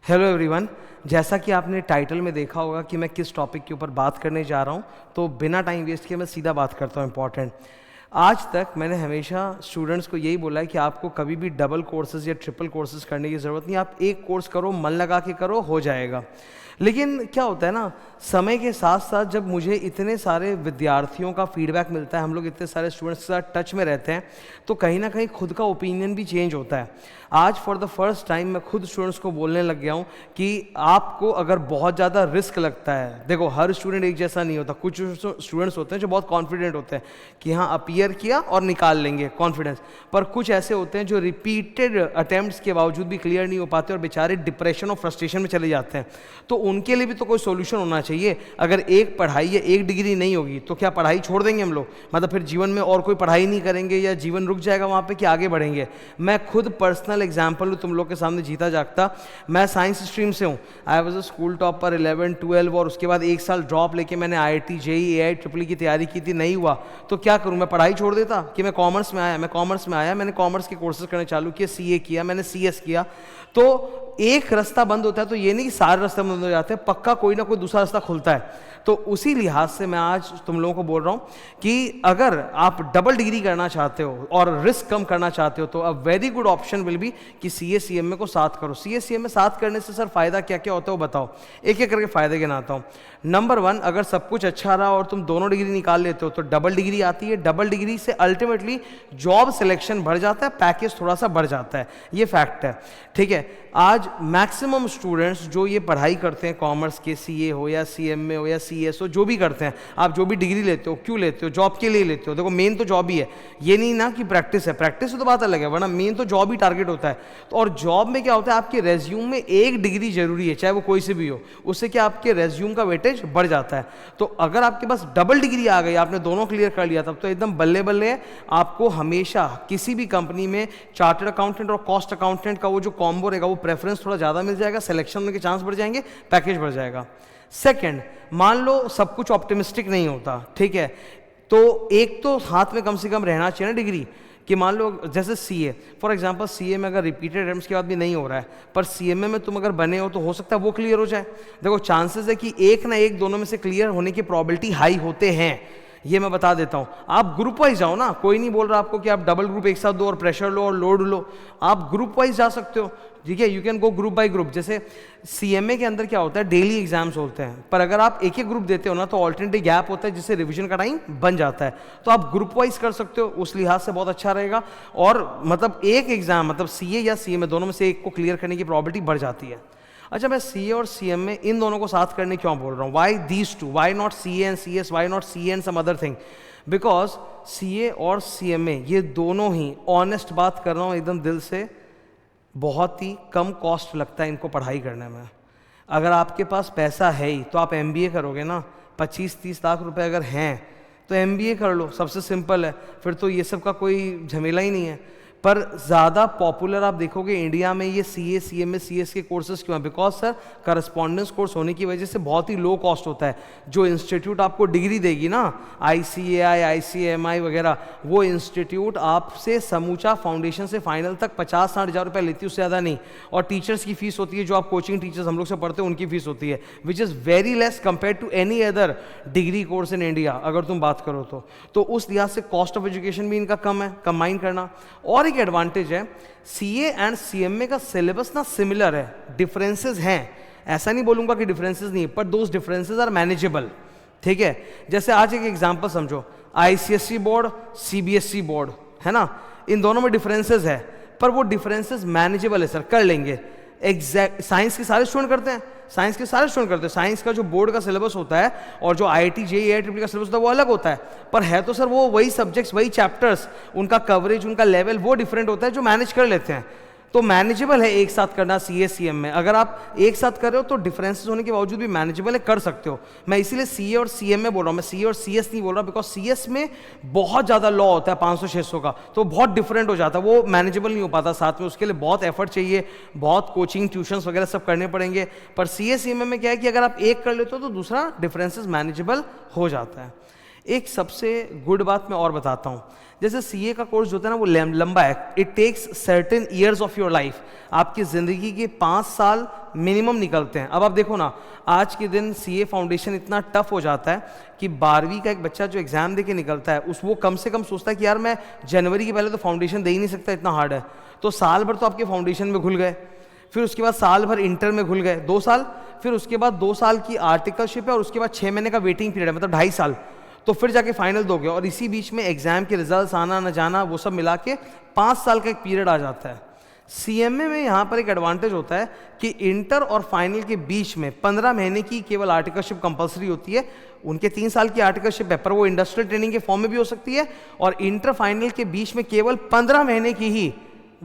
Hello everyone. जैसा कि आपने टाइटल में देखा होगा कि मैं किस टॉपिक के ऊपर बात करने जा रहा हूं, तो बिना टाइम वेस्ट किए मैं सीधा बात करता हूं। इम्पॉर्टेंट, आज तक मैंने हमेशा स्टूडेंट्स को यही बोला है कि आपको कभी भी डबल कोर्सेज या ट्रिपल कोर्सेज करने की ज़रूरत नहीं। आप एक कोर्स करो, मन लगा के करो, हो जाएगा। लेकिन क्या होता है ना, समय के साथ साथ जब मुझे इतने सारे विद्यार्थियों का फीडबैक मिलता है, हम लोग इतने सारे स्टूडेंट्स के साथ टच में रहते हैं, तो कहीं ना कहीं खुद का ओपिनियन भी चेंज होता है। आज फॉर द फर्स्ट टाइम मैं खुद स्टूडेंट्स को बोलने लग गया हूँ कि आपको अगर बहुत ज़्यादा रिस्क लगता है, देखो हर स्टूडेंट एक जैसा नहीं होता। कुछ स्टूडेंट्स होते हैं जो बहुत कॉन्फिडेंट होते हैं कि हाँ अपीयर किया और निकाल लेंगे कॉन्फिडेंस, पर कुछ ऐसे होते हैं जो रिपीटेड अटेम्प्ट्स के बावजूद भी क्लियर नहीं हो पाते और बेचारे डिप्रेशन और फ्रस्ट्रेशन में चले जाते हैं। तो उनके लिए भी तो कोई सोल्यूशन होना चाहिए। अगर एक पढ़ाई या एक डिग्री नहीं होगी तो क्या पढ़ाई छोड़ देंगे हम लोग? मतलब फिर जीवन में और कोई पढ़ाई नहीं करेंगे या जीवन रुक जाएगा वहाँ पे कि आगे बढ़ेंगे? मैं खुद पर्सनल एग्जाम्पल हूँ तुम लोग के सामने जीता जागता। मैं साइंस स्ट्रीम से हूँ। I was a school topper 11, 12 और उसके बाद एक साल ड्रॉप लेके मैंने IIT, JEE, AI, ट्रिपल की तैयारी की थी, नहीं हुआ तो क्या करूँ? मैं पढ़ाई छोड़ देता कि मैं कॉमर्स में आया? मैं कॉमर्स में आया, मैंने कॉमर्स के कोर्सेज करने चालू किए, CA किया, मैंने CS किया। तो एक रास्ता बंद होता है तो ये नहीं कि सारे रास्ते बंद हो जाते हैं, पक्का कोई ना कोई दूसरा रास्ता खुलता है। तो उसी लिहाज से मैं आज तुम लोगों को बोल रहा हूँ कि अगर आप डबल डिग्री करना चाहते हो और रिस्क कम करना चाहते हो तो a very good option will be कि CA CMA को साथ करो। CA CMA साथ करने से सर फायदा क्या क्या होता है वो बताओ, एक एक करके फायदे गिनाता हूँ। नंबर 1, अगर सब कुछ अच्छा रहा और तुम दोनों डिग्री निकाल लेते हो तो डबल डिग्री आती है। डबल डिग्री से अल्टीमेटली जॉब सिलेक्शन बढ़ जाता है, पैकेज थोड़ा सा बढ़ जाता है, ये फैक्ट है। ठीक है, आज मैक्सिमम स्टूडेंट्स जो ये पढ़ाई करते हैं, कॉमर्स के, CA हो या CMA हो या CS हो, जो भी करते हैं, आप जो भी डिग्री लेते हो क्यों लेते हो? जॉब के लिए लेते हो। देखो मेन तो जॉब ही है, ये नहीं ना कि प्रैक्टिस है। प्रैक्टिस तो बात अलग है, वरना मेन तो जॉब ही टारगेट होता है। तो और जॉब में क्या होता है, आपके रेज्यूम में एक डिग्री जरूरी है, चाहे वो कोई से भी हो। उससे क्या आपके रेज्यूम का वेटेज बढ़ जाता है। तो अगर आपके पास डबल डिग्री आ गई, आपने दोनों क्लियर कर लिया, तब तो एकदम बल्ले बल्ले है। आपको हमेशा किसी भी कंपनी में चार्टर्ड अकाउंटेंट और कॉस्ट अकाउंटेंट का वो जो कॉम्बो रहेगा वो प्रेफरेंस थोड़ा ज़्यादा मिल जाएगा, सिलेक्शन होने के चांस बढ़ जाएंगे, पैकेज बढ़ जाएगा। सेकंड, मान लो सब कुछ ऑप्टिमिस्टिक नहीं होता, ठीक है, तो एक तो हाथ में कम से कम रहना चाहिए ना डिग्री, कि मान लो जैसे CA फॉर एग्जांपल, CA में अगर रिपीटेड अटेम्प्ट्स के बाद भी नहीं हो रहा है, पर CMA में तुम अगर बने हो तो हो सकता है वो क्लियर हो जाए। देखो चांसेस है कि एक ना एक दोनों में से क्लियर होने की प्रोबेबिलिटी हाई होते हैं, ये मैं बता देता हूँ। आप ग्रुप वाइज जाओ ना, कोई नहीं बोल रहा आपको कि आप डबल ग्रुप एक साथ दो और प्रेशर लो और लोड लो। आप ग्रुप वाइज जा सकते हो, ठीक है, you can go group by group. जैसे CMA के अंदर क्या होता है, डेली एग्जाम्स होते हैं, पर अगर आप एक एक ग्रुप देते हो ना तो ऑल्टरनेटिव गैप होता है जिससे रिवीजन का टाइम बन जाता है। तो आप ग्रुप वाइज कर सकते हो, उस लिहाज से बहुत अच्छा रहेगा। और मतलब एक एग्जाम, मतलब CA या CMA दोनों में से एक को क्लियर करने की प्रोबेबिलिटी बढ़ जाती है। अच्छा, मैं CA और CMA इन दोनों को साथ करने क्यों बोल रहा हूँ? Why these two, why not CA and CS, why not CA and some other thing? Because CA और CMA ये दोनों ही, ऑनेस्ट बात कर रहा हूँ एकदम दिल से, बहुत ही कम कॉस्ट लगता है इनको पढ़ाई करने में। अगर आपके पास पैसा है ही तो आप MBA करोगे ना, 25-30 लाख रुपए अगर हैं तो MBA कर लो, सबसे सिंपल है, फिर तो ये सब का कोई झमेला ही नहीं है। पर ज़्यादा पॉपुलर आप देखोगे इंडिया में ये CA CMA CS के कोर्सेज क्यों हैं? बिकॉज सर करस्पॉन्डेंस कोर्स होने की वजह से बहुत ही लो कॉस्ट होता है। जो इंस्टीट्यूट आपको डिग्री देगी ना, ICAI ICMI वगैरह, वो इंस्टीट्यूट आपसे समूचा फाउंडेशन से फाइनल तक 50-60 हज़ार रुपये लेती है, उससे ज़्यादा नहीं। और टीचर्स की फीस होती है, जो आप कोचिंग टीचर्स हम लोग से पढ़ते हैं उनकी फीस होती है, which is very less compare to any other degree course in India अगर तुम बात करो तो उस लिहाज से कॉस्ट ऑफ एजुकेशन भी इनका कम है, कंबाइन करना। और एक एडवांटेज है, CA एंड CMA का सिलेबस ना सिमिलर है, डिफरेंसेस हैं, ऐसा नहीं बोलूंगा कि डिफरेंसेस नहीं है, पर दोज डिफरेंसेस आर मैनेजेबल। ठीक है, जैसे आज एक एग्जांपल समझो, ICSE बोर्ड, CBSE बोर्ड है ना, इन दोनों में डिफरेंसेस है, पर वो डिफरेंसेस मैनेजेबल है सर, कर लेंगे। एग्जैक्ट साइंस के सारे स्टूडेंट करते हैं, साइंस के सारे स्टूडेंट करते हैं। साइंस का जो बोर्ड का सिलेबस होता है और जो IIT JEE AI ट्रिपल का सिलेबस होता है वो अलग होता है, पर है तो सर वो वही सब्जेक्ट्स, वही चैप्टर्स, उनका कवरेज, उनका लेवल वो डिफरेंट होता है, जो मैनेज कर लेते हैं। तो मैनेजेबल है एक साथ करना CA CM में। अगर आप एक साथ कर रहे हो तो डिफरेंसेस होने के बावजूद भी मैनेजेबल है, कर सकते हो। मैं इसीलिए CA और CM में बोल रहा हूँ, मैं CA और CS नहीं बोल रहा, बिकॉज CS में बहुत ज़्यादा लॉ होता है 500-600 का, तो बहुत डिफरेंट हो जाता है, वो मैनेजेबल नहीं हो पाता साथ में, उसके लिए बहुत एफर्ट चाहिए, बहुत कोचिंग ट्यूशंस वगैरह सब करने पड़ेंगे। पर CA CM में क्या है कि अगर आप एक कर लेते हो तो दूसरा डिफरेंसेस मैनेजेबल हो जाता है। एक सबसे गुड बात मैं और बताता हूँ, जैसे CA का कोर्स जो होता है ना वो लंबा है, it takes certain years of your life. आपकी ज़िंदगी के 5 साल मिनिमम निकलते हैं। अब आप देखो ना, आज के दिन सीए फाउंडेशन इतना टफ हो जाता है कि 12वीं का एक बच्चा जो एग्ज़ाम दे के निकलता है वो कम से कम सोचता है कि यार मैं जनवरी के पहले तो फाउंडेशन दे ही नहीं सकता, इतना हार्ड है। तो साल भर तो आपके फाउंडेशन में घुल गए, फिर उसके बाद साल भर इंटर में घुल गए 2 साल, फिर उसके बाद 2 साल की आर्टिकलशिप है और उसके बाद 6 महीने का वेटिंग पीरियड है, मतलब 2.5 साल, तो फिर जाके फाइनल दोगे। और इसी बीच में एग्जाम के रिजल्ट्स आना न जाना वो सब मिला के 5 साल का एक पीरियड आ जाता है। सीएमए में यहाँ पर एक एडवांटेज होता है कि इंटर और फाइनल के बीच में 15 महीने की केवल आर्टिकलशिप कंपलसरी होती है। उनके 3 साल की आर्टिकलशिप है पर वो इंडस्ट्रियल ट्रेनिंग के फॉर्म में भी हो सकती है, और इंटर फाइनल के बीच में केवल 15 महीने की ही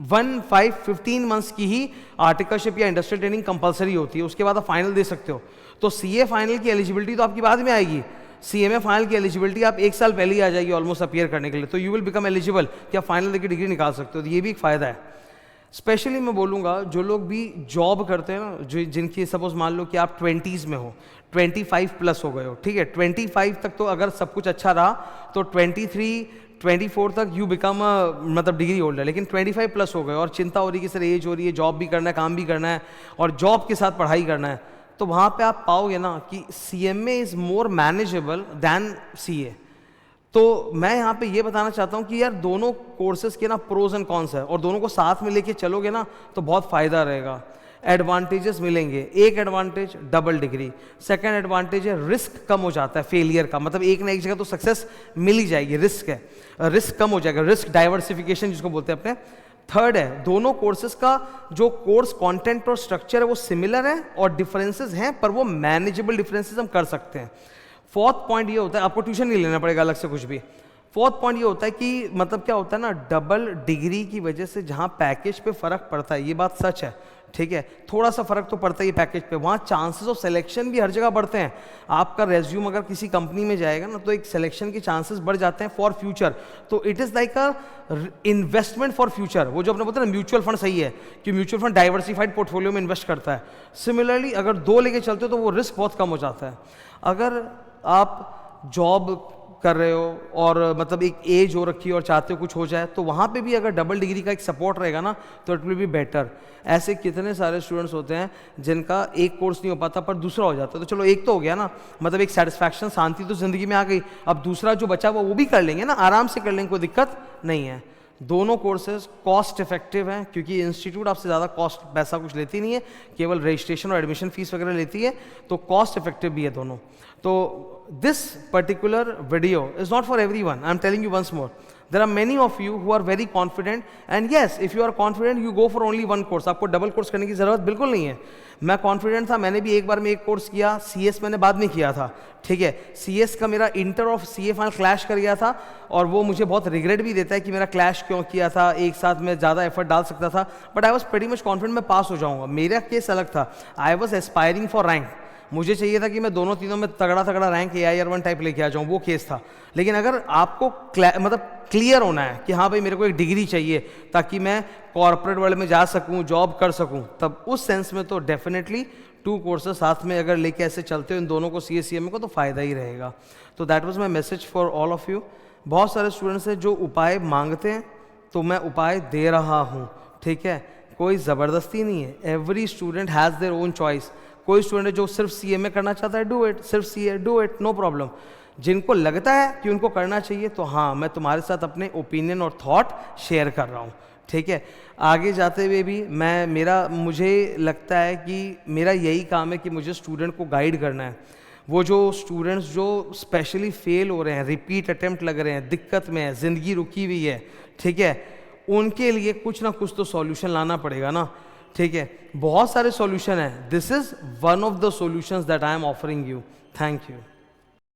15 मंथ्स की ही आर्टिकलशिप या इंडस्ट्रियल ट्रेनिंग कंपलसरी होती है। उसके बाद आप फाइनल दे सकते हो। तो सीए फाइनल की एलिजिबिलिटी तो आपकी बाद में आएगी, सीएमए फाइनल की एलिजिबिलिटी आप 1 साल पहले ही आ जाएगी ऑलमोस्ट अपीयर करने के लिए, तो यू विल बिकम एलिजिबल कि आप फाइनल देकर डिग्री निकाल सकते हो। तो ये भी एक फ़ायदा है। स्पेशली मैं बोलूँगा जो लोग भी जॉब करते हैं ना, जो जिनकी सपोज मान लो कि आप 20s में हो, 25 प्लस हो गए हो, ठीक है, 25 तक तो अगर सब कुछ अच्छा रहा तो 23-24 तक यू बिकम मतलब डिग्री होल्डर। लेकिन 25 प्लस हो गए और चिंता हो रही है कि सर एज हो रही है, जॉब भी करना है, काम भी करना है और जॉब के साथ पढ़ाई करना है, तो वहाँ पे आप पाओगे ना कि CMA is more manageable than CA. तो मैं यहाँ पे ये बताना चाहता हूँ कि यार दोनों कोर्सेज के ना प्रोज एंड कॉन्स है, और दोनों को साथ में लेके चलोगे ना तो बहुत फ़ायदा रहेगा। एडवांटेजेस मिलेंगे, एक advantage double degree, second advantage है रिस्क कम हो जाता है फेलियर का, मतलब एक ना एक जगह तो सक्सेस मिल ही जाएगी, रिस्क है, रिस्क कम हो जाएगा, रिस्क डाइवर्सिफिकेशन जिसको बोलते हैं अपने। थर्ड है दोनों कोर्सेज का जो कोर्स कंटेंट और स्ट्रक्चर है वो सिमिलर है और डिफरेंसेस हैं पर वो मैनेजेबल डिफरेंसेस हम कर सकते हैं। फोर्थ पॉइंट ये होता है आपको ट्यूशन नहीं लेना पड़ेगा अलग से कुछ भी। फोर्थ पॉइंट ये होता है कि मतलब क्या होता है ना, डबल डिग्री की वजह से जहाँ पैकेज पे फ़र्क पड़ता है, ये बात सच है, ठीक है, थोड़ा सा फर्क तो पड़ता ही पैकेज पे, वहाँ चांसेस ऑफ सिलेक्शन भी हर जगह बढ़ते हैं। आपका रेज्यूम अगर किसी कंपनी में जाएगा ना तो एक सिलेक्शन के चांसेस बढ़ जाते हैं फॉर फ्यूचर। तो it is like a investment for future. वो जो अपने बोलते हैं ना म्यूचुअल फंड, सही है कि म्यूचुअल फंड डाइवर्सिफाइड पोर्टफोलियो में इन्वेस्ट करता है। सिमिलरली अगर 2 लेके चलते हो तो वो रिस्क बहुत कम हो जाता है। अगर आप जॉब कर रहे हो और मतलब एक एज हो रखी है और चाहते हो कुछ हो जाए, तो वहाँ पे भी अगर डबल डिग्री का एक सपोर्ट रहेगा ना तो इट विल बी बेटर। ऐसे कितने सारे स्टूडेंट्स होते हैं जिनका एक कोर्स नहीं हो पाता पर दूसरा हो जाता है, तो चलो एक तो हो गया ना, मतलब एक सेटिस्फैक्शन, शांति तो ज़िंदगी में आ गई। अब दूसरा जो बचा वो भी कर लेंगे ना, आराम से कर लेंगे, कोई दिक्कत नहीं है। दोनों कोर्सेज कॉस्ट इफेक्टिव हैं क्योंकि इंस्टीट्यूट आपसे ज़्यादा कॉस्ट पैसा कुछ लेती नहीं है, केवल रजिस्ट्रेशन और एडमिशन फीस वगैरह लेती है, तो कॉस्ट इफेक्टिव भी है दोनों। तो this particular video is not for everyone. I am telling you once more. There are many of you who are very confident, and yes, if you are confident, you go for only one course. आपको double course करने की ज़रूरत बिल्कुल नहीं है। मैं confident था, मैंने भी एक बार में एक कोर्स किया, CS मैंने बाद में किया था, ठीक है। CS का मेरा इंटर और CA फाइनल क्लैश कर गया था और वो मुझे बहुत रिग्रेट भी देता है कि मेरा क्लैश क्यों किया था, एक साथ में ज़्यादा एफर्ट डाल सकता था, but I was pretty much confident मैं पास हो जाऊँगा। मेरा केस अलग था, I was aspiring for rank, मुझे चाहिए था कि मैं दोनों तीनों में तगड़ा तगड़ा रैंक AIR1 टाइप लेके आ जाऊँ, वो केस था। लेकिन अगर आपको मतलब क्लियर होना है कि हाँ भाई मेरे को एक डिग्री चाहिए ताकि मैं कॉर्पोरेट वर्ल्ड में जा सकूँ, जॉब कर सकूँ, तब उस सेंस में तो डेफिनेटली 2 कोर्सेज साथ में अगर लेके ऐसे चलते हो इन दोनों को CA CMA को, तो फ़ायदा ही रहेगा। तो that was my message for all of you. बहुत सारे स्टूडेंट्स हैं जो उपाय मांगते हैं, तो मैं उपाय दे रहा हूँ, ठीक है, कोई ज़बरदस्ती नहीं है। Every student has their own choice. कोई स्टूडेंट है जो सिर्फ CMA करना चाहता है, डू इट, सिर्फ CA do it, no problem. जिनको लगता है कि उनको करना चाहिए, तो हाँ मैं तुम्हारे साथ अपने ओपिनियन और थॉट शेयर कर रहा हूँ, ठीक है। आगे जाते हुए भी मुझे लगता है कि मेरा यही काम है कि मुझे स्टूडेंट को गाइड करना है। वो जो स्टूडेंट्स जो स्पेशली फेल हो रहे हैं, रिपीट अटेम्प्ट लग रहे हैं, दिक्कत में है, ज़िंदगी रुकी हुई है, ठीक है, उनके लिए कुछ ना कुछ तो सॉल्यूशन लाना पड़ेगा ना, ठीक है। बहुत सारे सॉल्यूशन हैं, this is one of the solutions that I am offering you. Thank you.